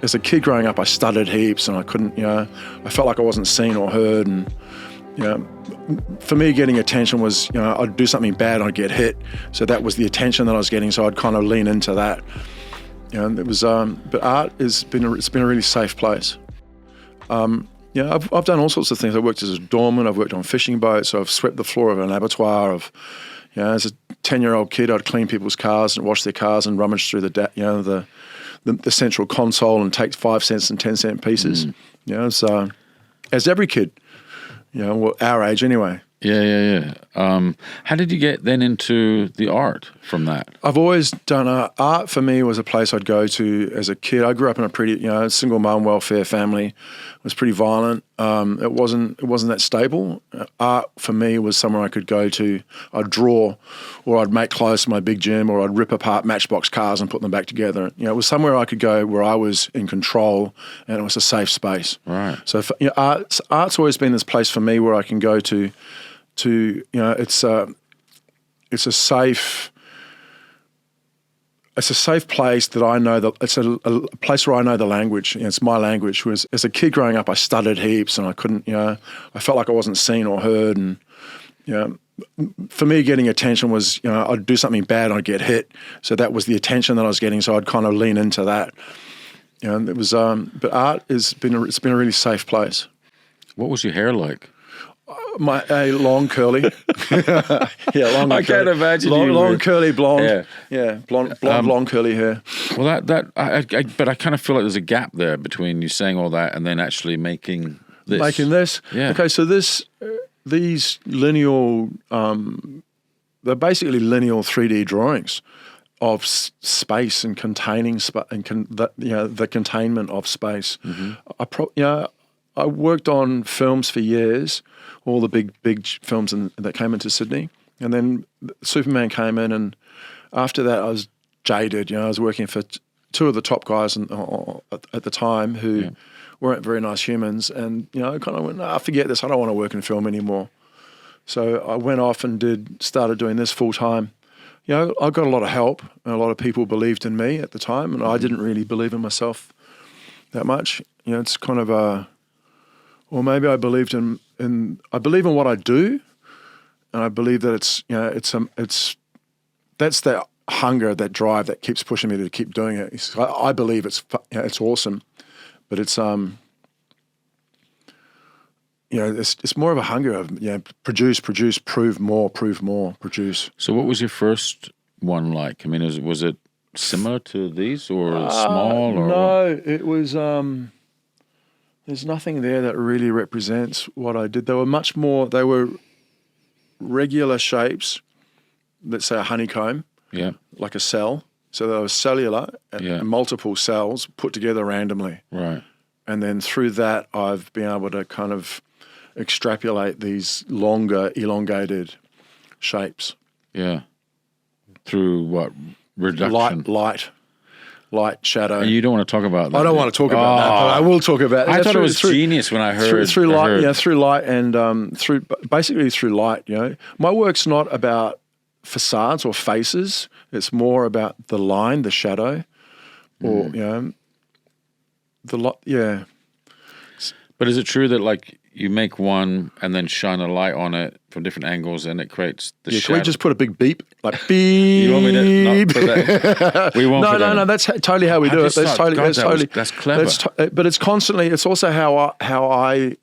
as a kid growing up, I stuttered heaps, and I couldn't, I felt like I wasn't seen or heard, and for me, getting attention was, I'd do something bad, I'd get hit, so that was the attention that I was getting. So I'd kind of lean into that. It was, but art it's been a really safe place. I've done all sorts of things. I've worked as a doorman. I've worked on fishing boats. I've swept the floor of an abattoir. As a 10-year-old kid, I'd clean people's cars and wash their cars and rummage through the central console and take 5 cents and 10-cent pieces. So as every kid, our age anyway. Yeah. How did you get then into the art from that? I've always done art. For me was a place I'd go to as a kid. I grew up in a pretty, single mom welfare family. It was pretty violent. It wasn't that stable. Art for me was somewhere I could go to. I'd draw, or I'd make clothes for my big gym, or I'd rip apart Matchbox cars and put them back together. It was somewhere I could go where I was in control, and it was a safe space. Right. So art's always been this place for me where I can go to it's a safe place that I know that it's a place where I know the language. It's my language. Was as a kid growing up, I stuttered heaps, and I couldn't. I felt like I wasn't seen or heard, and for me, getting attention was, I'd do something bad, I'd get hit, so that was the attention that I was getting. So I'd kind of lean into that. It was. But art it's been a really safe place. What was your hair like? Long curly, long. I can't imagine long curly blonde, blonde curly hair. Well, but I kind of feel like there's a gap there between you saying all that and then actually making this. Yeah. Okay, so these lineal, they're basically lineal 3D drawings of space and containing the containment of space. Mm-hmm. I worked on films for years, all the big films that came into Sydney. And then Superman came in, and after that I was jaded. I was working for two of the top guys at the time who weren't very nice humans. And, I kind of went, forget this, I don't want to work in film anymore. So I went off and started doing this full time. I got a lot of help, and a lot of people believed in me at the time, and I didn't really believe in myself that much. It's kind of or maybe I believed I believe in what I do, and I believe that that's that hunger, that drive that keeps pushing me to keep doing it. I believe it's awesome, but it's it's more of a hunger of produce, prove more, produce. So what was your first one like? I mean, was it similar to these, or small? Or no, it was. There's nothing there that really represents what I did. They were regular shapes, let's say a honeycomb, like a cell. So they were cellular and multiple cells put together randomly. Right. And then through that, I've been able to kind of extrapolate these longer, elongated shapes. Yeah. Through what? Reduction? Light, shadow. And you don't want to talk about that. I don't want to talk about that, but I will talk about it. I thought it was genius when I heard through light. Through light and through light. My work's not about facades or faces. It's more about the line, the shadow, or the light. Yeah. But is it true that you make one and then shine a light on it from different angles and it creates the shadow? Can we just put a big beep? Beep. You want me to not put that? We won't. No. That's totally how we do it. That's clever. But it's constantly. It's also how I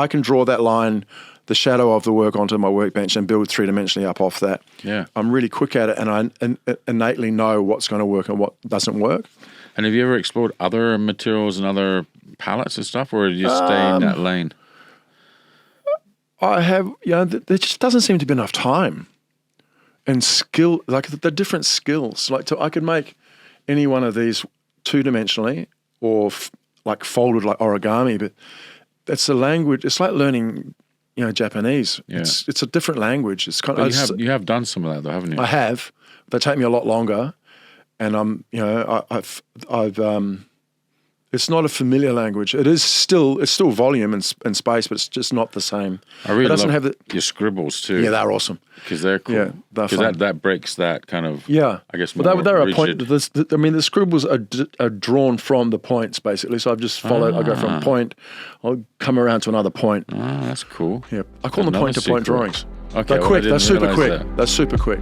can draw that line, the shadow of the work onto my workbench and build 3-dimensionally up off that. Yeah. I'm really quick at it, and I innately know what's going to work and what doesn't work. And have you ever explored other materials and other palettes and stuff, or do you stay in that lane? I have, there just doesn't seem to be enough time and skill, the different skills. I could make any one of these 2-dimensionally or folded like origami, but that's the language. It's like learning, Japanese. Yeah. It's a different language. It's kind of. You have done some of that though, haven't you? I have. They take me a lot longer, and I've It's not a familiar language. It's still volume and space, but it's just not the same. I really love your scribbles too. Yeah, they're awesome. Because they're cool. Yeah, they're fun. That breaks that kind of, I guess, more they're rigid. A point. The scribbles are drawn from the points, basically. So I've just followed. I go from point, I'll come around to another point. That's cool. Yeah, I call them point-to-point drawings. Okay, they're quick. They're super quick. They're super quick.